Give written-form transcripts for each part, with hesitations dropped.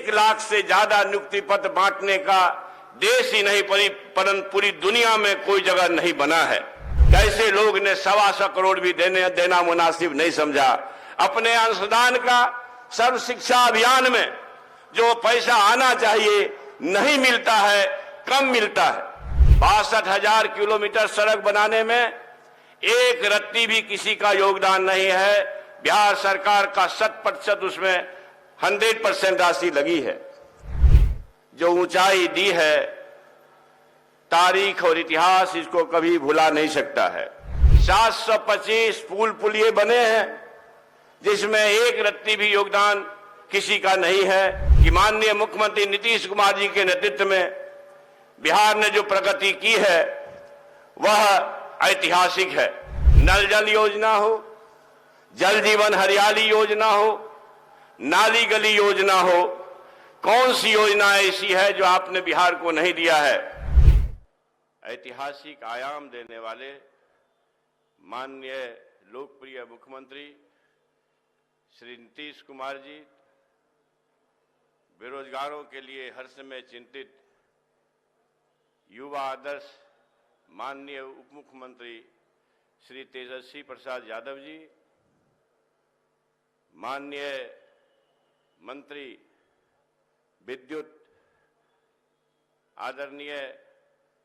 1 लाख से ज्यादा नियुक्ति पत्र बांटने का देश ही नहीं परंतु पूरी दुनिया में कोई जगह नहीं बना है। कैसे लोग ने 125 करोड़ भी देना मुनासिब नहीं समझा। अपने अंशदान का सर्व शिक्षा अभियान में जो पैसा आना चाहिए नहीं मिलता है, कम मिलता है। 62,000 किलोमीटर सड़क बनाने में एक रत्ती भी किसी का योगदान नहीं है। बिहार सरकार का 100% उसमें 100% राशि लगी है। जो ऊंचाई दी है, तारीख और इतिहास इसको कभी भुला नहीं सकता है। 725 पुल पुलिये बने हैं जिसमें एक रत्ती भी योगदान किसी का नहीं है कि माननीय मुख्यमंत्री नीतीश कुमार जी के नेतृत्व में बिहार ने जो प्रगति की है वह ऐतिहासिक है। नल जल योजना हो, जल जीवन हरियाली योजना हो, नाली गली योजना हो, कौन सी योजना ऐसी है जो आपने बिहार को नहीं दिया है। ऐतिहासिक आयाम देने वाले माननीय लोकप्रिय मुख्यमंत्री श्री नीतीश कुमार जी, बेरोजगारों के लिए हर समय चिंतित युवा आदर्श माननीय उप मुख्यमंत्री श्री तेजस्वी प्रसाद यादव जी, माननीय मंत्री विद्युत आदरणीय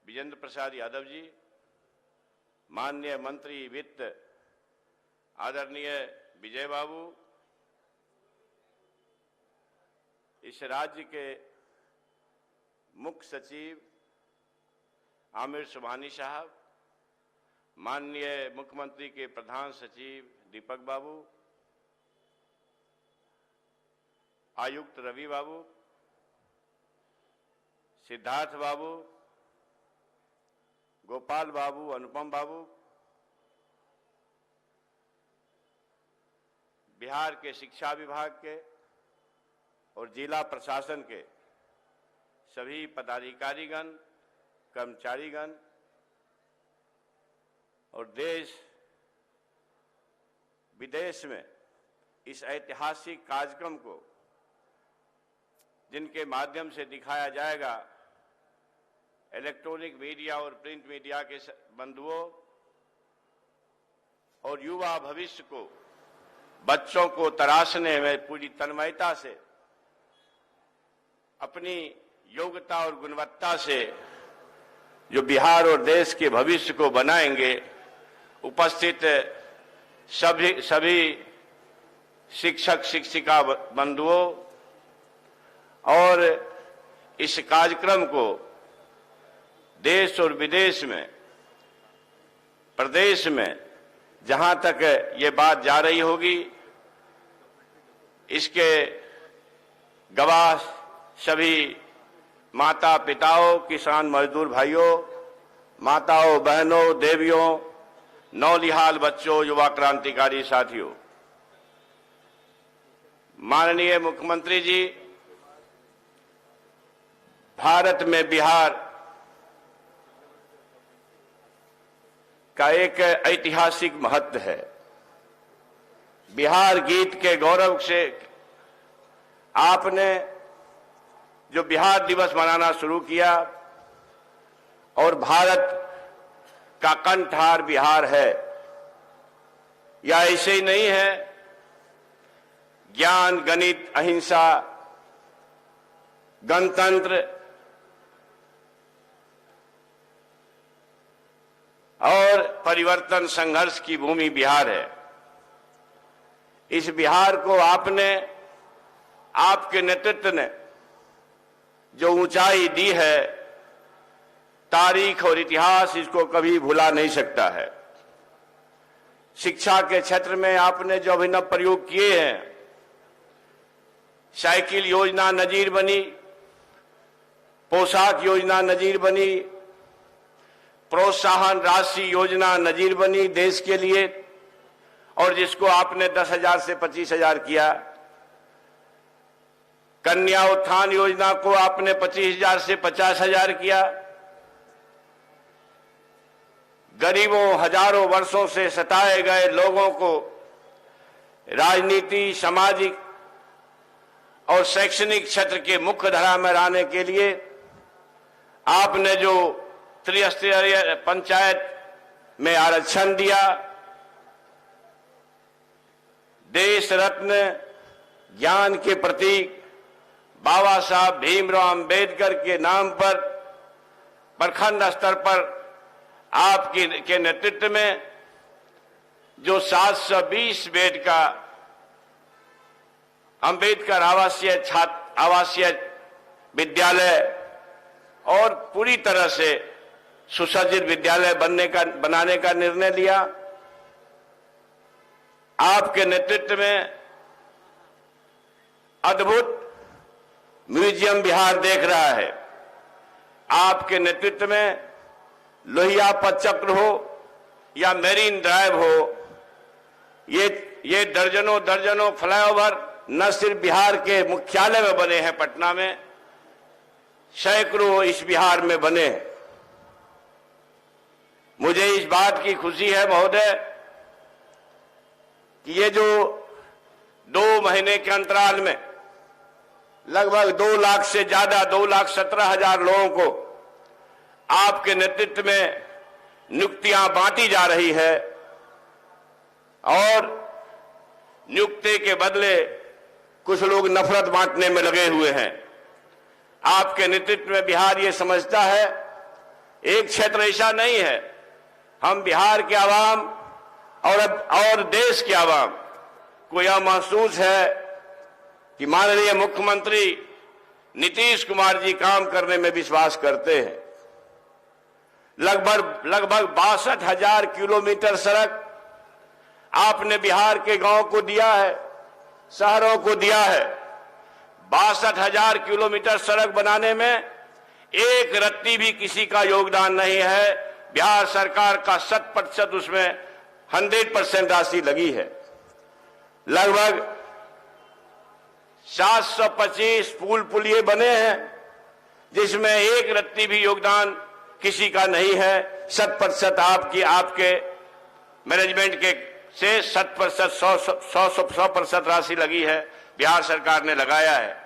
विजेंद्र प्रसाद यादव जी, माननीय मंत्री वित्त आदरणीय विजय बाबू, इस राज्य के मुख्य सचिव आमिर सुबहानी साहब, माननीय मुख्यमंत्री के प्रधान सचिव दीपक बाबू, आयुक्त रवि बाबू, सिद्धार्थ बाबू, गोपाल बाबू, अनुपम बाबू, बिहार के शिक्षा विभाग के और जिला प्रशासन के सभी पदाधिकारीगण, कर्मचारीगण और देश विदेश में इस ऐतिहासिक कार्यक्रम को जिनके माध्यम से दिखाया जाएगा, इलेक्ट्रॉनिक मीडिया और प्रिंट मीडिया के बंधुओं और युवा भविष्य को, बच्चों को तराशने में पूरी तन्मयता से, अपनी योग्यता और गुणवत्ता से जो बिहार और देश के भविष्य को बनाएंगे, उपस्थित सभी शिक्षक शिक्षिका बंधुओं और इस कार्यक्रम को देश और विदेश में, प्रदेश में जहां तक ये बात जा रही होगी, इसके गवाह सभी माता पिताओं, किसान मजदूर भाइयों, माताओं बहनों, देवियों, नौनिहाल बच्चों, युवा क्रांतिकारी साथियों। माननीय मुख्यमंत्री जी, भारत में बिहार का एक ऐतिहासिक महत्व है। बिहार गीत के गौरव से आपने जो बिहार दिवस मनाना शुरू किया और भारत का कंठहार बिहार है, यह ऐसे ही नहीं है। ज्ञान, गणित, अहिंसा, गणतंत्र और परिवर्तन संघर्ष की भूमि बिहार है। इस बिहार को आपने, आपके नेतृत्व ने जो ऊंचाई दी है, तारीख और इतिहास इसको कभी भुला नहीं सकता है। शिक्षा के क्षेत्र में आपने जो अभिनव प्रयोग किए हैं, साइकिल योजना नजीर बनी, पोशाक योजना नजीर बनी, प्रोत्साहन राशि योजना नजीर बनी देश के लिए, और जिसको आपने 10,000 से 25,000 किया। कन्या उत्थान योजना को आपने 25,000 से 50,000 किया। गरीबों, हजारों वर्षों से सताए गए लोगों को राजनीति, सामाजिक और शैक्षणिक क्षेत्र के मुख्य धारा में लाने के लिए आपने जो त्रिस्तरीय पंचायत में आरक्षण दिया, देश रत्न ज्ञान के प्रतीक बाबा साहब भीमराव अंबेडकर के नाम पर प्रखंड स्तर पर आपके नेतृत्व में जो 720 बेड का अंबेडकर आवासीय विद्यालय और पूरी तरह से सुसज्जित विद्यालय बनाने का निर्णय लिया। आपके नेतृत्व में अद्भुत म्यूजियम बिहार देख रहा है। आपके नेतृत्व में लोहिया पथ चक्र हो या मेरीन ड्राइव हो, ये दर्जनों फ्लाईओवर न सिर्फ बिहार के मुख्यालय में बने हैं पटना में, सैकड़ों इस बिहार में बने हैं। मुझे इस बात की खुशी है महोदय कि ये जो 2 महीने के अंतराल में लगभग 2 लाख से ज्यादा 2,17,000 लोगों को आपके नेतृत्व में नियुक्तियां बांटी जा रही है और नियुक्ति के बदले कुछ लोग नफरत बांटने में लगे हुए हैं। आपके नेतृत्व में बिहार ये समझता है, एक क्षेत्र ऐसा नहीं है, हम बिहार के आवाम और देश के आवाम को यह महसूस है कि माननीय मुख्यमंत्री नीतीश कुमार जी काम करने में विश्वास करते हैं। लगभग 62,000 किलोमीटर सड़क आपने बिहार के गांव को दिया है, शहरों को दिया है। 62,000 किलोमीटर सड़क बनाने में एक रत्ती भी किसी का योगदान नहीं है। बिहार सरकार का 100% उसमें 100% राशि लगी है। लगभग 725 पुलिये बने हैं जिसमें एक रत्ती भी योगदान किसी का नहीं है। 100% आपके मैनेजमेंट के से 100% राशि लगी है, बिहार सरकार ने लगाया है।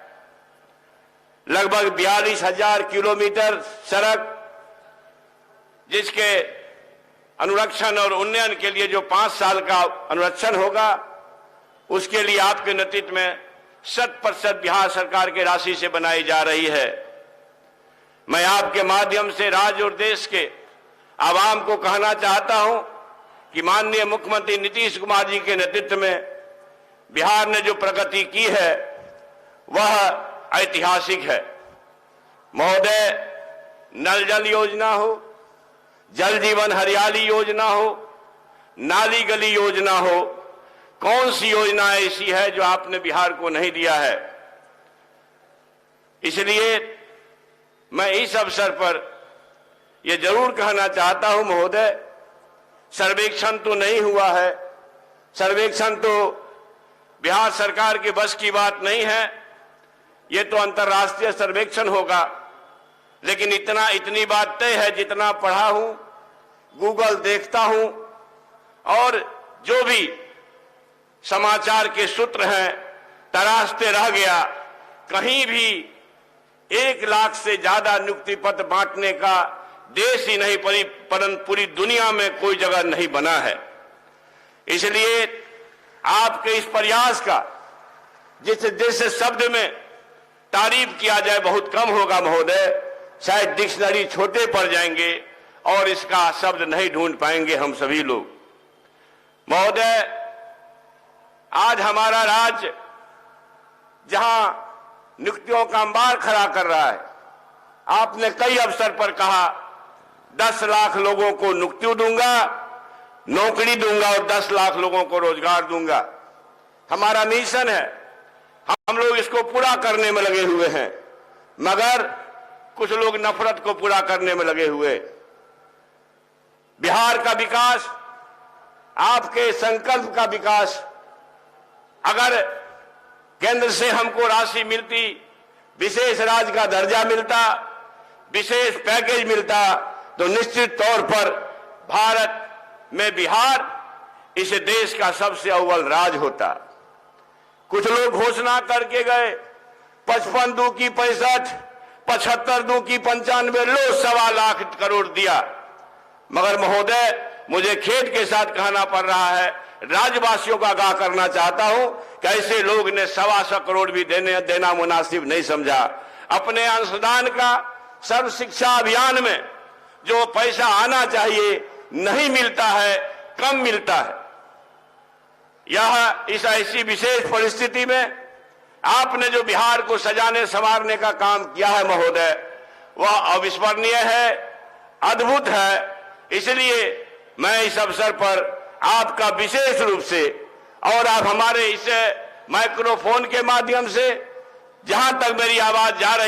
लगभग 42,000 किलोमीटर सड़क जिसके अनुरक्षण और उन्नयन के लिए जो 5 साल का अनुरक्षण होगा, उसके लिए आपके नेतृत्व में 100% बिहार सरकार की राशि से बनाई जा रही है। मैं आपके माध्यम से राज्य और देश के आवाम को कहना चाहता हूं कि माननीय मुख्यमंत्री नीतीश कुमार जी के नेतृत्व में बिहार ने जो प्रगति की है वह ऐतिहासिक है। महोदय, नल जल योजना हो, जल जीवन हरियाली योजना हो, नाली गली योजना हो, कौन सी योजना ऐसी है जो आपने बिहार को नहीं दिया है? इसलिए मैं इस अवसर पर यह जरूर कहना चाहता हूं महोदय, सर्वेक्षण तो नहीं हुआ है, सर्वेक्षण तो बिहार सरकार के बस की बात नहीं है, ये तो अंतर्राष्ट्रीय सर्वेक्षण होगा। लेकिन इतनी बात तय है, जितना पढ़ा हूं, गूगल देखता हूं और जो भी समाचार के सूत्र हैं तराशते रह गया, कहीं भी 1 लाख से ज्यादा नियुक्ति पत्र बांटने का देश ही नहीं परंतु पूरी दुनिया में कोई जगह नहीं बना है। इसलिए आपके इस प्रयास का जिस शब्द में तारीफ किया जाए बहुत कम होगा महोदय। शायद डिक्शनरी छोटे पड़ जाएंगे और इसका शब्द नहीं ढूंढ पाएंगे हम सभी लोग। महोदय, आज हमारा राज्य जहां नियुक्तियों का अंबार खड़ा कर रहा है, आपने कई अवसर पर कहा 10 लाख लोगों को नियुक्ति दूंगा, नौकरी दूंगा और 10 लाख लोगों को रोजगार दूंगा। हमारा मिशन है, हम लोग इसको पूरा करने में लगे हुए हैं, मगर कुछ लोग नफरत को पूरा करने में लगे हुए। बिहार का विकास, आपके संकल्प का विकास, अगर केंद्र से हमको राशि मिलती, विशेष राज्य का दर्जा मिलता, विशेष पैकेज मिलता, तो निश्चित तौर पर भारत में बिहार इस देश का सबसे अव्वल राज्य होता। कुछ लोग घोषणा करके गए 55 दू की 65, 75 दू की 95, लो 1.25 लाख करोड़ दिया। मगर महोदय, मुझे खेद के साथ कहना पड़ रहा है, राज्यवासियों का आगाह करना चाहता हूं कि ऐसे लोग ने 1.25 करोड़ भी देना मुनासिब नहीं समझा। अपने अंशदान का सर्व शिक्षा अभियान में जो पैसा आना चाहिए नहीं मिलता है, कम मिलता है। यह इस ऐसी विशेष परिस्थिति में आपने जो बिहार को सजाने संवारने का काम किया है महोदय, वह अविस्मरणीय है, अद्भुत है। इसलिए मैं इस अवसर पर आपका विशेष रूप से, और आप हमारे इस माइक्रोफोन के माध्यम से, जहां तक मेरी आवाज जा रही